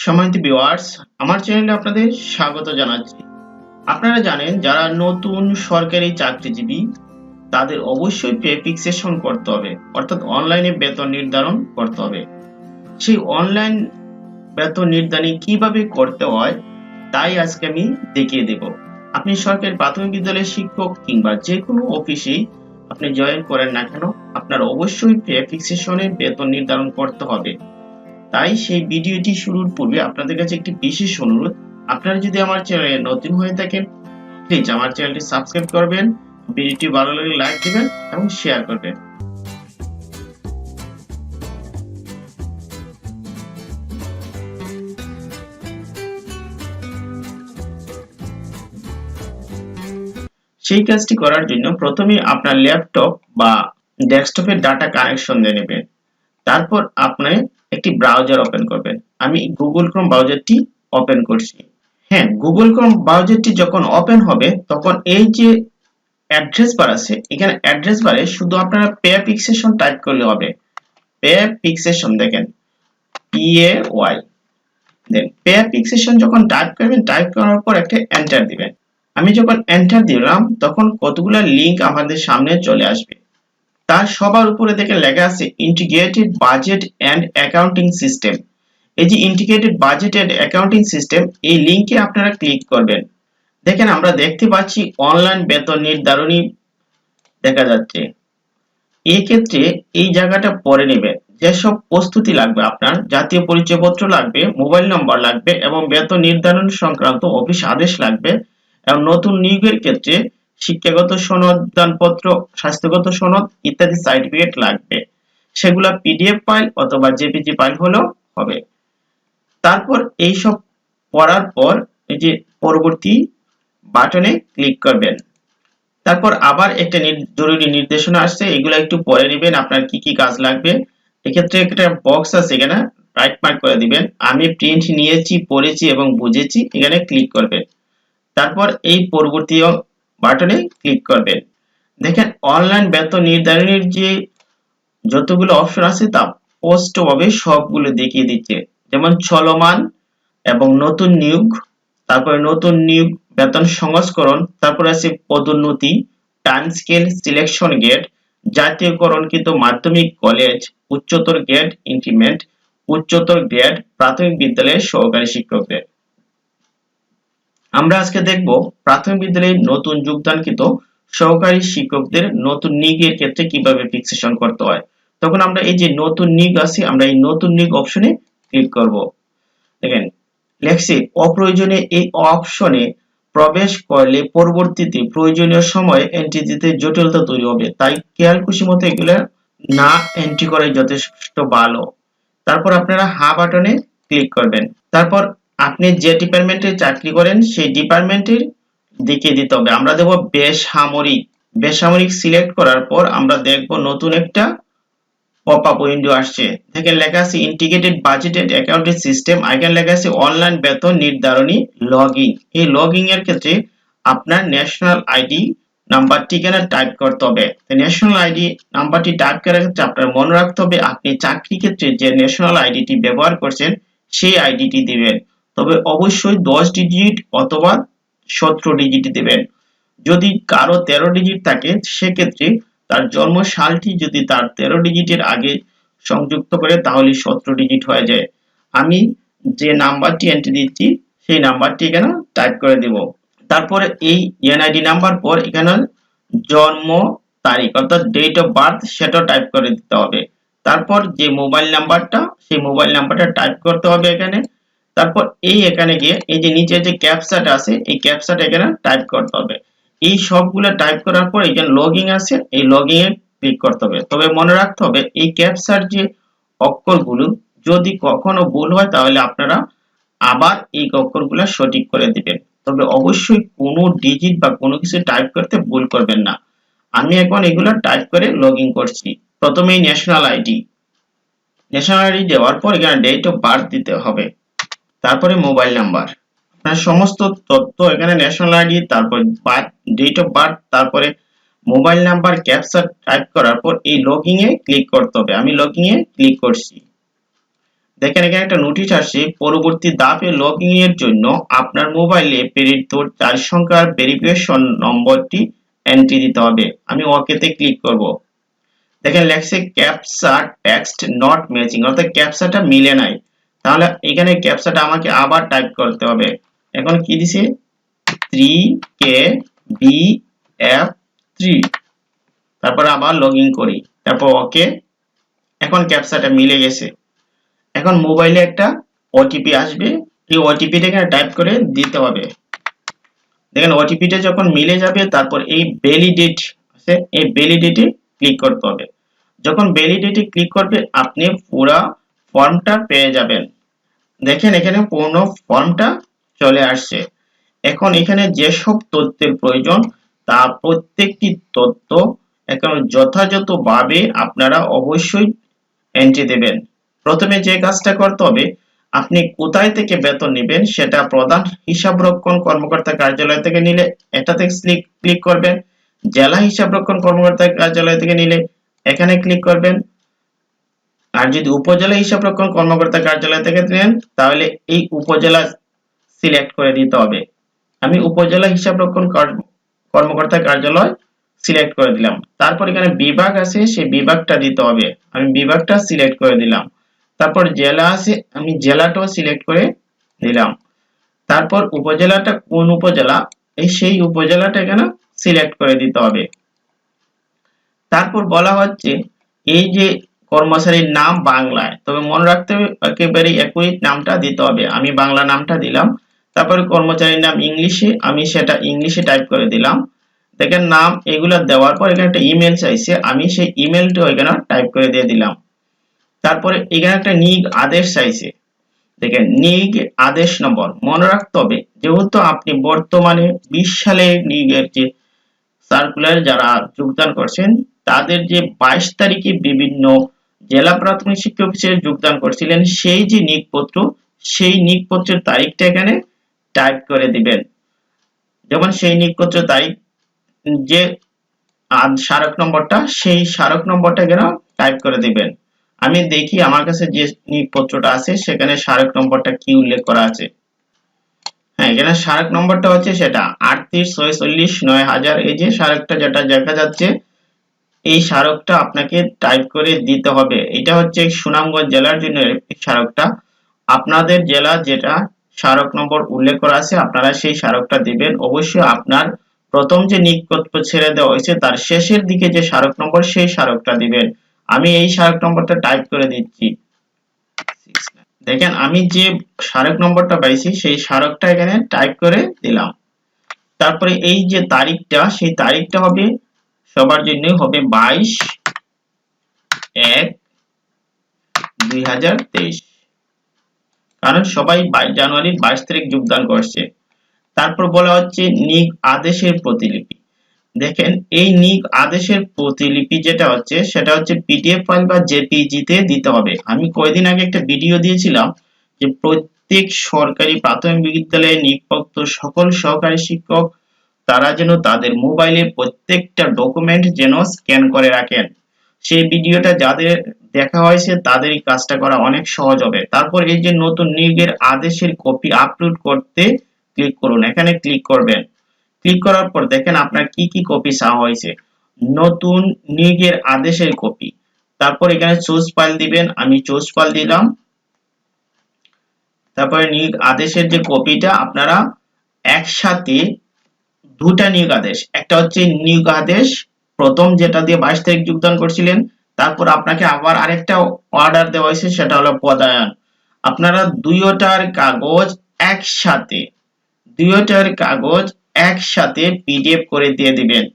সম্মানিত ভিউয়ার্স, আমার চ্যানেলে আপনাদের স্বাগত জানাচ্ছি। আপনারা জানেন যারা নতুন সরকারি চাকরিজীবী তাদের অবশ্যই পে ফিক্সেশন করতে হবে, অর্থাৎ অনলাইনে বেতন নির্ধারণ করতে হবে। সেই অনলাইন বেতন নির্ধারণ কিভাবে করতে হয় তাই আজকে আমি দেখিয়ে দেব। আপনি সরকারি প্রাথমিক বিদ্যালয়ের শিক্ষক কিংবা যে কোনো অফিসেই আপনি জয়েন করেন না কেন, আপনার অবশ্যই পে ফিক্সেশনে বেতন নির্ধারণ করতে হবে। তাই সেই ভিডিওটি শুরুর পূর্বে আপনাদের কাছে একটি বিশেষ অনুরোধ, আপনারা যদি আমার চ্যানেলে নতুন হয়ে থাকেন প্লিজ আমার চ্যানেলটি সাবস্ক্রাইব করবেন, ভিডিওটি ভালো লাগলে লাইক দিবেন এবং শেয়ার করবেন। সেই কাজটি করার জন্য প্রথমে আপনার ল্যাপটপ বা ডেস্কটপের ডাটা কানেকশন দিয়ে নেবেন। তারপর আপনি একটি ব্রাউজার ওপেন করবেন। আমি গুগল ক্রোম ব্রাউজারটি ওপেন করছি। হ্যাঁ, গুগল ক্রোম ব্রাউজারটি যখন ওপেন হবে তখন এই যে অ্যাড্রেস বার আছে, এখানে অ্যাড্রেস বারে শুধু আপনারা পে ফিক্সেশন টাইপ করলে হবে। পে ফিক্সেশন দেখেন, PAY, দেন পে ফিক্সেশন যখন টাইপ করবেন, টাইপ করার পর একটা এন্টার দিবেন। আমি যখন এন্টার দিলাম তখন কতগুলো লিংক আমাদের সামনে চলে আসবে। তার সবার উপরে দেখে লেখা আছে integrated budget and accounting system. এই যে integrated budget and accounting system, এই লিংকে আপনারা ক্লিক করবেন। দেখেন আমরা দেখতে পাচ্ছি অনলাইন বেতন নির্ধারণী দেখা যাচ্ছে। এই ক্ষেত্রে এই জায়গাটা পরে নেবেন। যেসব প্রস্তুতি লাগবে, আপনার জাতীয় পরিচয়পত্র লাগবে, মোবাইল নম্বর লাগবে এবং বেতন নির্ধারণ সংক্রান্ত অফিস আদেশ লাগবে এবং নতুন নিয়োগের ক্ষেত্রে শিক্ষাগত সনদ, দানপত্র, স্বাস্থ্যগত সনদ ইত্যাদি সার্টিফিকেট লাগবে। সেগুলা PDF ফাইল অথবা JPG ফাইল হলেও হবে। তারপর এইসব পড়ার পর এই যে পরবর্তী বাটনে ক্লিক করবেন। তারপর আবার একটা জরুরি নির্দেশনা আসছে, এগুলো একটু পরে নেবেন আপনার কি কি কাজ লাগবে। এক্ষেত্রে একটা বক্স আছে, এখানে রাইট মার্ক করে দিবেন। আমি প্রিন্ট নিয়েছি, পড়েছি এবং বুঝেছি, এখানে ক্লিক করবেন। তারপর এই পরবর্তী বাটনে ক্লিক করবেন। দেখেন অনলাইন বেতন নির্ধারণের যে যতগুলো অপশন আছে তা স্পষ্টভাবে সবগুলো দেখিয়ে দিচ্ছে, যেমন চলমান এবং নতুন নিয়োগ, তারপরে নতুন নিয়োগ, বেতন সংস্করণ, তারপরে আছে পদোন্নতি, টাইম স্কেল, সিলেকশন গ্রেড, জাতীয়করণকৃত মাধ্যমিক কলেজ, উচ্চতর গ্রেড ইনক্রিমেন্ট, উচ্চতর গ্রেড প্রাথমিক বিদ্যালয়ের সহকারী শিক্ষকদের। আমরা আজকে দেখব প্রাথমিক বিদ্যালয়ে নতুন যোগদানকৃত সহকারী শিক্ষকদের নতুন নিয়োগের ক্ষেত্রে কিভাবে ফিক্সেশন করতে হয়। তখন আমরা এই যে নতুন নিয়োগ আছে, আমরা এই নতুন নিয়োগ অপশনে ক্লিক করব। দেখেন লেখছে অপ্রয়োজনীয় এই অপশনে প্রবেশ করলে পরবর্তীতে প্রয়োজনীয় সময়ে এন্ট্রি দিতে জটিলতা তৈরি হবে, তাই খেয়াল খুশি মতো এগুলো না এন্ট্রি করাই যথেষ্ট ভালো। তারপর আপনারা হা বাটনে ক্লিক করবেন। তারপর আপনি যে ডিপার্টমেন্টে চাকরি করেন সেই ডিপার্টমেন্টের দেখিয়ে দিতে হবে। আমরা দেব বেসামরিক। বেসামরিক সিলেক্ট করার পর আমরা দেখব নতুন একটা পপ আপ উইন্ডো আসছে। দেখেন লেখা আছে integrated budget and accounting system, এখানে লেখা আছে অনলাইন বেতন নির্ধারণী লগইন। এই লগইন এর ক্ষেত্রে আপনার ন্যাশনাল আইডি নাম্বারটি এখানে টাইপ করতে হবে। ন্যাশনাল আইডি নাম্বারটি টাইপ করার ক্ষেত্রে আপনার মনে রাখতে হবে আপনি চাকরি ক্ষেত্রে যে ন্যাশনাল আইডিটি ব্যবহার করছেন সেই আইডিটি দিবেন, তবে অবশ্যই 10 ডিজিট অথবা 17 ডিজিট দিবেন। যদি কারো 13 ডিজিট থাকে সেক্ষেত্রে তার জন্ম সালটি যদি তার 13 ডিজিটের আগে সংযুক্ত করে তাহলে 17 ডিজিট হয়ে যায়। আমি যে নাম্বারটি এন্ট্রি দিচ্ছি সেই নাম্বারটি এখানে টাইপ করে দেব। তারপরে এই এনআইডি নাম্বার পর এখানে জন্ম তারিখ অর্থাৎ ডেট অফ বার্থ সেটা টাইপ করে দিতে হবে। তারপর যে মোবাইল নাম্বারটা সেই মোবাইল নাম্বারটা টাইপ করতে হবে এখানে। তারপর এই এখানে গিয়ে এই যে নিচে যে ক্যাপচাটা আছে এই ক্যাপচাটা এখানে টাইপ করতে হবে। এই সবগুলো টাইপ করার পর এখানে লগইন আছে, এই লগইন এ ক্লিক করতে হবে। তবে মনে রাখতে হবে এই ক্যাপচার যে অক্ষরগুলো যদি কখনো ভুল হয় তাহলে আপনারা আবার এই অক্ষরগুলো সঠিক করে দিবেন। তবে অবশ্যই কোনো ডিজিট বা কোনো কিছু টাইপ করতে ভুল করবেন না। আমি এখন এগুলো টাইপ করে লগইন করছি। প্রথমেই ন্যাশনাল আইডি দেওয়ার পর এখানে ডেট অফ বার্থ দিতে হবে, তারপরে মোবাইল নাম্বার, আপনার সমস্ত তথ্য এখানে ন্যাশনাল আইডি, তারপর ডেট অফ বার্থ, তারপরে মোবাইল নাম্বার, ক্যাপচা টাইপ করার পর এই লগইন এ ক্লিক করতে হবে। আমি লগইন এ ক্লিক করছি। দেখেন এখানে একটা নোটিশ আসছে, পরবর্তী ধাপে লগইন এর জন্য আপনার মোবাইলে প্রেরিত 4 সংখ্যার ভেরিফিকেশন নম্বরটি এন্ট্রি দিতে হবে। আমি ওকে তে ক্লিক করব। দেখেন লেখছে ক্যাপচা টেক্সট নট ম্যাচিং, অর্থাৎ ক্যাপচাটা মিলে নাই। তাহলে এখানে ক্যাপচাটা আমাকে আবার টাইপ করতে হবে। এখন কি দিছে 3KBF3, তারপর আবার লগইন করি, তারপর ওকে। এখন ক্যাপচাটা মিলে গেছে। এখন মোবাইলে একটা ওটিপি আসবে, এই ওটিপিটা এখানে টাইপ করে দিতে হবে। দেখেন ওটিপিটা যখন মিলে যাবে তারপর এই ভ্যালিডেট আছে, এই ভ্যালিডেটে ক্লিক করতে হবে। যখন ভ্যালিডেটে ক্লিক করবে আপনি পুরো ফর্মটা পেয়ে যাবেন। দেখেন এখানে পূর্ণ ফর্মটা চলে আসছে। এখন এখানে যেসব তথ্যের প্রয়োজন তা প্রত্যেকটি তথ্য এখন যথাযথভাবে আপনারা অবশ্যই এন্ট্রি দেবেন। প্রথমে যে কাজটা করতে হবে, আপনি কোথায় থেকে বেতন নেবেন সেটা প্রধান হিসাবরক্ষণ কর্মকর্তা কার্যালয় থেকে নিলে এটাতে ক্লিক করবেন। জেলা হিসাবরক্ষণ কর্মকর্তা কার্যালয় থেকে নিলে এখানে ক্লিক করবেন। আর যদি উপজেলা হিসাবরক্ষণ কর্মকর্তা কার্যালয় থেকে নেন তাহলে এই উপজেলা সিলেক্ট করে দিতে হবে। আমি উপজেলা হিসাবরক্ষণ কর্মকর্তা কার্যালয় সিলেক্ট করে দিলাম। তারপর এখানে বিভাগ আছে, সেই বিভাগটা দিতে হবে। আমি বিভাগটা সিলেক্ট করে দিলাম। তারপর জেলা আছে, আমি জেলাটাও সিলেক্ট করে দিলাম। তারপর উপজেলাটা কোন উপজেলা, সেই উপজেলাটা এখানে সিলেক্ট করে দিতে হবে। তারপর বলা হচ্ছে এই যে কর্মচারীর নাম বাংলায়, তবে মনে রাখতে হবে একেবারে একই নামটা দিতে হবে। আমি বাংলা নামটা দিলাম। তারপরে কর্মচারীর নাম ইংলিশে, আমি সেটা ইংলিশে টাইপ করে দিলাম। দেখেন নাম এগুলা দেওয়ার পর এখানে একটা ইমেল চাইছে, আমি সেই ইমেলটা এখানে টাইপ করে দিয়ে দিলাম। তারপরে এখানে একটা নিগ আদেশ চাইছে। দেখেন নিগ আদেশ নম্বর মনে রাখতে হবে, যেহেতু আপনি বর্তমানে 20 সালে নিগের যে সার্কুলার যারা যোগদান করছেন তাদের যে 22 তারিখে বিভিন্ন জেলা প্রাথমিক শিক্ষা অফিসে যোগদান করছিলেন সেই যে নিয়োগপত্র, সেই নিয়োগপত্রের তারিখটা এখানে টাইপ করে দিবেন। যেমন সেই নিয়োগপত্রের তারিখ যে স্মারক নম্বরটা, সেই স্মারক নম্বরটা এখানে টাইপ করে দিবেন। আমি দেখি আমার কাছে যে নিয়োগপত্রটা আছে সেখানে স্মারক নম্বরটা কি উল্লেখ করা আছে। হ্যাঁ, এখানে স্মারক নম্বরটা হচ্ছে সেটা 38469000। এই যে স্মারকটা যেটা দেখা যাচ্ছে এই স্মারকটা আপনাকে টাইপ করে দিতে হবে। এটা হচ্ছে সুনামগঞ্জ জেলার জন্য এই স্মারকটা। আপনাদের জেলা যেটা স্মারক নম্বর উল্লেখ করা আছে আপনারা সেই স্মারকটা দিবেন। অবশ্যই আপনার প্রথম যে নিয়োগপত্র ছেড়ে দেওয়া হয়েছে তার শেষের দিকে যে স্মারক নম্বর সেই স্মারকটা দিবেন। আমি এই স্মারক নম্বরটা টাইপ করে দিচ্ছি। দেখেন আমি যে স্মারক নম্বরটা পাইছি সেই স্মারকটা এখানে টাইপ করে দিলাম। তারপরে এই যে তারিখটা, সেই তারিখটা হবে সবার জন্য হবে 22/1/2023, কারণ সবাই জানুয়ারির 22 তারিখ যোগদান করছে। তারপর বলা হচ্ছে নিগ আদেশের প্রতিলিপি। দেখেন এই নিগ আদেশের প্রতিলিপি যেটা হচ্ছে সেটা হচ্ছে পিডিএফ ফাইল বা জেপিজি তে দিতে হবে। আমি কয়েকদিন আগে একটা ভিডিও দিয়েছিলাম যে প্রত্যেক সরকারি প্রাথমিক বিদ্যালয়ে নিয়োগপ্রাপ্ত সকল সহকারী শিক্ষক তারা যেন তাদের মোবাইলে প্রত্যেকটা ডকুমেন্ট যেন স্ক্যান করে রাখেন। সেই ভিডিওটা যাদের দেখা হয়েছে তাদের এই কাজটা করা অনেক সহজ হবে। তারপর এই যে নতুন নিয়োগের আদেশের কপি আপলোড করতে ক্লিক করুন, এখানে ক্লিক করবেন। ক্লিক করার পর দেখেন আপনার কি কি কপি চাওয়া হয়েছে। নতুন নিয়োগের আদেশের কপি, তারপর এখানে চুজ ফাইল দিবেন, আমি চুজ ফাইল দিলাম। তারপরে নিয়োগ আদেশের যে কপিটা আপনারা একসাথে দুটা নিয়োগ আদেশ, একটা হচ্ছে নিয়োগ আদেশ প্রথম যেটা দিয়ে 22 তারিখ যোগদান করছিলেন, তারপর আপনাকে আবার আরেকটা অর্ডার দেওয়া হয়েছে সেটা হলো পদায়ন। আপনারা দুইটার কাগজ একসাথে, দুইটার কাগজ একসাথে পিডিএফ করে দিয়ে দিবেন।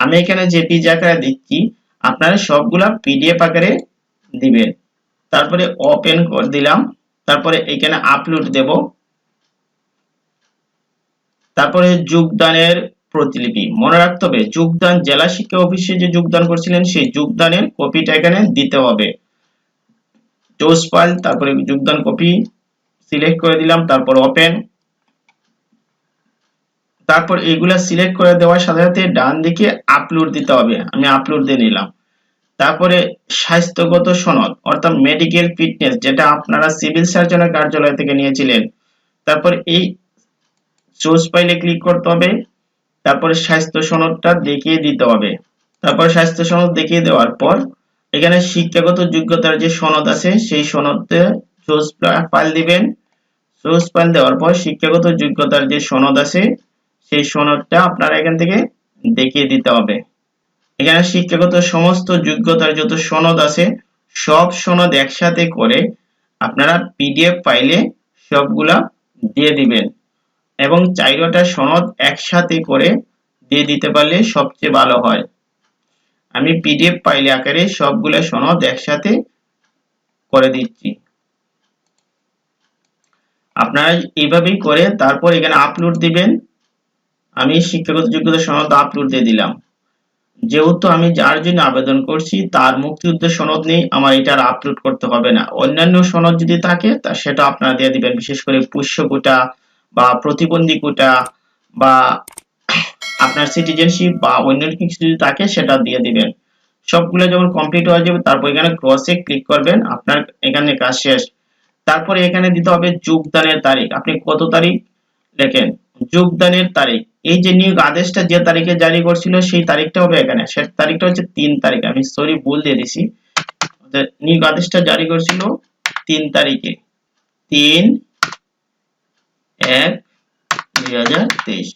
আমি এখানে জেপিজি আকারে দিচ্ছি, আপনারা সবগুলা পিডিএফ আকারে দিবেন। তারপরে ওপেন করে দিলাম। তারপরে এখানে আপলোড দেব। তারপরে যোগদানের প্রতিলিপি, মনে রাখতে হবে যোগদান জেলা শিক্ষা অফিসে যে যোগদান করছিলেন সেই যোগদানের কপিটা এখানে দিতে হবে। চুজ ফাইল, তারপরে যোগদান কপি সিলেক্ট করে দিলাম, তারপর ওপেন। তারপর এইগুলা সিলেক্ট করে দেওয়ার সাথে সাথে ডান দিকে আপলোড দিতে হবে, আমি আপলোড দিয়ে নিলাম। তারপরে স্বাস্থ্যগত সনদ অর্থাৎ মেডিকেল ফিটনেস, যেটা আপনারা সিভিল সার্জনের কার্যালয় থেকে নিয়েছিলেন। তারপর এই চুজ ফাইলে ক্লিক করতে হবে, তারপরে স্বাস্থ্য সনদটা দেখিয়ে দিতে হবে। তারপর স্বাস্থ্য সনদ দেখিয়ে দেওয়ার পর এখানে শিক্ষাগত যোগ্যতার যে সনদ আছে সেই সনদে চুজ ফাইল দিবেন। চুজ ফাইল দেওয়ার পর শিক্ষাগত যোগ্যতার যে সনদ আছে সেই সনদটা আপনারা এখান থেকে দেখিয়ে দিতে হবে। এখানে শিক্ষাগত সমস্ত যোগ্যতার যত সনদ আছে সব সনদ একসাথে করে আপনারা পিডিএফ ফাইলে সবগুলা দিয়ে দিবেন এবং 4টা সনদ একসাথে করে দিয়ে দিতে পারলে সবচেয়ে ভালো হয়। আমি পিডিএফ ফাইল আকারে সবগুলা সনদ একসাথে করে দিচ্ছি। আপনারা এইভাবেই করে তারপর এখানে আপলোড দিবেন। আমি শিক্ষাগত যোগ্যতা সনদ আপলোড দিয়ে দিলাম। যেহেতু আমি যার জন্য আবেদন করছি তার মুক্তিযুদ্ধের সনদ নেই, আমার এটার আপলোড করতে হবে না। অন্যান্য সনদ যদি থাকে তা সেটা আপনারা দিয়ে দিবেন, বিশেষ করে পোষ্য কোটা বা প্রতিবন্ধী কোটা বা আপনার সিটিজেনশিপ বা অন্য কিছু যদি থাকে সেটা দিয়ে দিবেন। সবগুলো যখন কমপ্লিট হয়ে যাবে তারপর এখানে ক্রসে ক্লিক করবেন, আপনার এখানে কাজ শেষ। তারপরে এখানে দিতে হবে যোগদানের তারিখ, আপনি কত তারিখ লেখেন যোগদানের তারিখ। এই যে নিয়োগ আদেশটা যে তারিখে জারি করছিল সেই তারিখটা হবে এখানে, সেই তারিখটা হচ্ছে 3 তারিখ। আমি সরি ভুল দিয়ে দিছি, নিয়োগ আদেশটা জারি করছিল 3 তারিখে, 3/1/2023।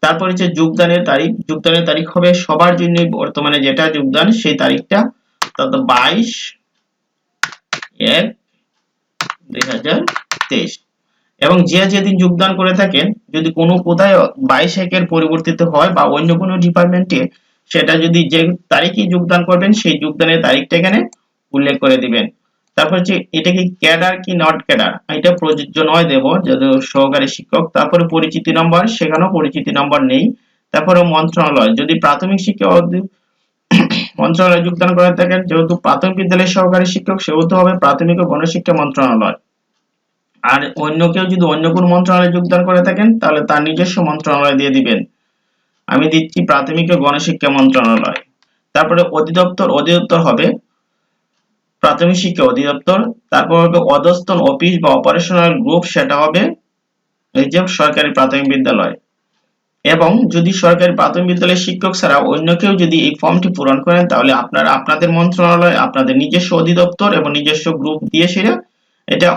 তারপর হচ্ছে যোগদানের তারিখ, যোগদানের তারিখ হবে সবার জন্য বর্তমানে যেটা যোগদান সেই তারিখটা, অর্থাৎ 22/1/2023। এবং যে যেদিন যোগদান করে থাকেন যদি কোনো কোথায় 22/1 এর পরিবর্তিত হয় বা অন্য কোনো ডিপার্টমেন্টে, সেটা যদি যে তারিখে যোগদান করবেন সেই যোগদানের তারিখটা এখানে উল্লেখ করে দিবেন। তারপর হচ্ছে এটা কি ক্যাডার কি নট ক্যাডার, এটা প্রযোজ্য নয় দেব যদি সহকারী শিক্ষক। তারপরে পরিচিতি নম্বর, সেখানেও পরিচিতি নম্বর নেই। তারপরে মন্ত্রণালয়, যদি প্রাথমিক শিক্ষা মন্ত্রণালয়ে যোগদান করে থাকেন, যেহেতু প্রাথমিক বিদ্যালয়ের সহকারী শিক্ষক সেহেতু হবে প্রাথমিক ও গণশিক্ষা মন্ত্রণালয়। আর অন্য কেউ যদি অন্য কোনো মন্ত্রণালয়ে যোগদান করে থাকেন তাহলে তার নিজস্ব মন্ত্রণালয় দিয়ে দিবেন। আমি দিচ্ছি প্রাথমিক ও গণশিক্ষা মন্ত্রণালয়। তারপরে অধিদপ্তর, অধিদপ্তর হবে প্রাথমিক শিক্ষা অধিদপ্তর। তারপর হবে অধস্তন অফিস বা অপারেশনাল গ্রুপ, সেটা হবে এই যে সরকারি প্রাথমিক বিদ্যালয়। এবং যদি সরকারি প্রাথমিক বিদ্যালয়ের শিক্ষক ছাড়া অন্য কেউ যদি এই ফর্মটি পূরণ করেন তাহলে আপনারা আপনাদের মন্ত্রণালয় আপনাদের নিজস্ব অধিদপ্তর এবং নিজস্ব গ্রুপ দিয়ে সেটা এটা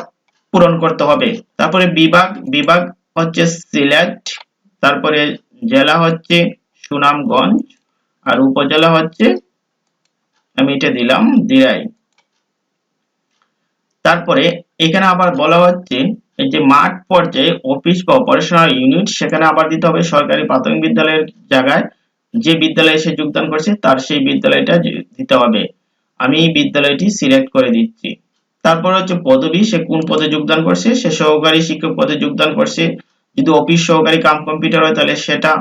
পূরণ করতে হবে। তারপরে বিভাগ, বিভাগ হচ্ছে সিলেট, তারপরে জেলা হচ্ছে সুনামগঞ্জ, আর উপজেলা হচ্ছে আমি এটা দিলাম দিরাই। তারপরে এখানে আবার বলা হচ্ছে এই যে মাঠ পর্যায়ে অফিস বা অপারেশনাল ইউনিট, সেখানে আবার দিতে হবে সরকারি প্রাথমিক বিদ্যালয়ের জায়গায় যে বিদ্যালয়ে সে যোগদান করছে তার সেই বিদ্যালয়টা দিতে হবে। আমি এই বিদ্যালয়টি সিলেক্ট করে দিচ্ছি। তারপর হচ্ছে পদবি, সে কোন পদে যোগদান করছে, সে সহকারী শিক্ষক পদে যোগদান করছে। যদি অফিস সহকারী কাম কম্পিউটার হয় তাহলে সেটা,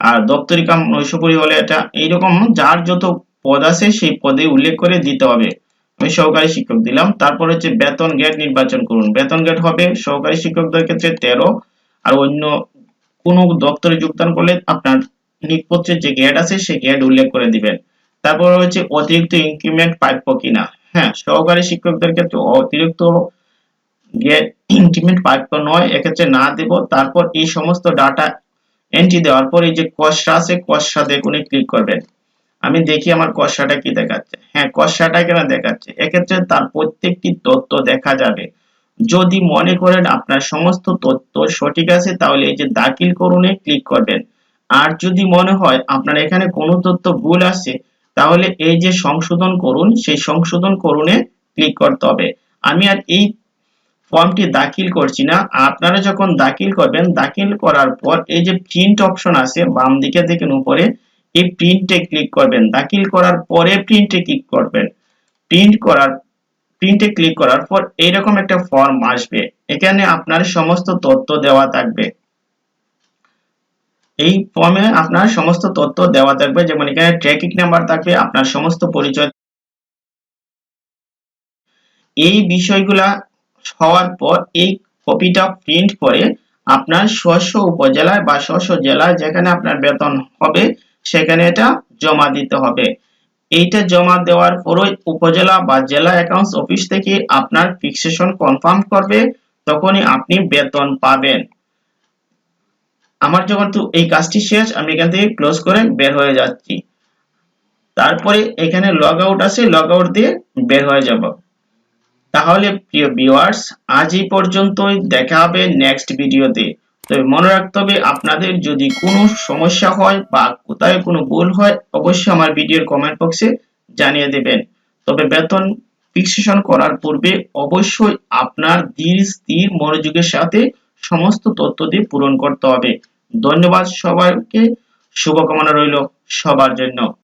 আর দপ্তরি কাম নৈশপরি হলে এটা। এইরকম যার যত পদ আছে সেই পদে উল্লেখ করে দিতে হবে। আমি সহকারী শিক্ষক দিলাম। তারপর হচ্ছে বেতন গ্রেড নির্বাচন করুন। বেতন গ্রেড হবে সহকারী শিক্ষকদের ক্ষেত্রে 13, আর অন্য কোনো দপ্তরে যোগদান করলে আপনার নিয়োগপত্রের যে গ্রেড আছে সেই গ্রেড উল্লেখ করে দিবেন। তারপর হচ্ছে অতিরিক্ত ইনক্রিমেন্ট প্রাপ্য কিনা। হ্যাঁ, সহকারী শিক্ষকদের ক্ষেত্রে অতিরিক্ত ইনক্রিমেন্ট প্রাপ্য নয়, এক্ষেত্রে না দেব। তারপর এই সমস্ত ডাটা এন্ট্রি দেওয়ার পর এই যে কস্টটা আছে কস্টটা দেখুন ক্লিক করবেন। আমি দেখি আমার কস্টটা কি দেখাচ্ছে। হ্যাঁ, কস্টটা কেন দেখাচ্ছে, এক্ষেত্রে তার প্রত্যেকটি তথ্য দেখা যাবে। যদি মনে করেন আপনার সমস্ত তথ্য সঠিক আছে তাহলে এই যে দাখিল করুনে ক্লিক করবেন। আর যদি মনে হয় আপনার এখানে কোনো তথ্য ভুল আছে তাহলে এই যে সংশোধন করুন সেই সংশোধন করুনে ক্লিক করতে হবে। আমি আর এই ফর্মটি দাখিল করছি না। আপনারা যখন দাখিল করবেন, দাখিল করার পর এই যে প্রিন্ট অপশন আছে বাম দিকে দেখেন উপরে, এই প্রিন্টে ক্লিক করবেন। দাখিল করার পরে প্রিন্টে ক্লিক করবেন। প্রিন্টে ক্লিক করার পর এইরকম একটা ফর্ম আসবে, এখানে আপনার সমস্ত তথ্য দেওয়া থাকবে। এই ফর্মে আপনার সমস্ত তথ্য দেওয়া থাকবে, যেমন এখানে ট্র্যাকিং নাম্বার থাকবে, আপনার সমস্ত পরিচয়। এই বিষয়গুলা হওয়ার পর এই কপিটা প্রিন্ট করে আপনার স্ব উপজেলায় বা স্ব জেলায় যেখানে আপনার বেতন হবে সেখানে এটা জমা দিতে হবে। এইটা জমা দেওয়ার পরই উপজেলা বা জেলা অ্যাকাউন্টস অফিস থেকে আপনার ফিক্সেশন কনফার্ম করবে, তখনই আপনি বেতন পাবেন। আমার যখন তো এই কাজটি শেষ, আমি এখান থেকে ক্লোজ করে বের হয়ে যাচ্ছি। তারপরে এখানে লগ আউট আছে, লগ আউট দিয়ে বের হয়ে যাব। তাহলে প্রিয় ভিউয়ার্স, আজ এই পর্যন্তই, দেখা হবে নেক্সট ভিডিওতে। তবে মনে রাখতে হবে, আপনাদের যদি কোনো সমস্যা হয় বা কোথায় কোনো ভুল হয়, অবশ্যই আমার ভিডিওর কমেন্ট বক্সে জানিয়ে দেবেন। তবে বেতন ফিক্সেশন করার পূর্বে অবশ্যই আপনার ধীর স্থির মনোযোগের সাথে সমস্ত তথ্য দিয়ে পূরণ করতে হবে। ধন্যবাদ সবাইকে, শুভকামনা রইল সবার জন্য।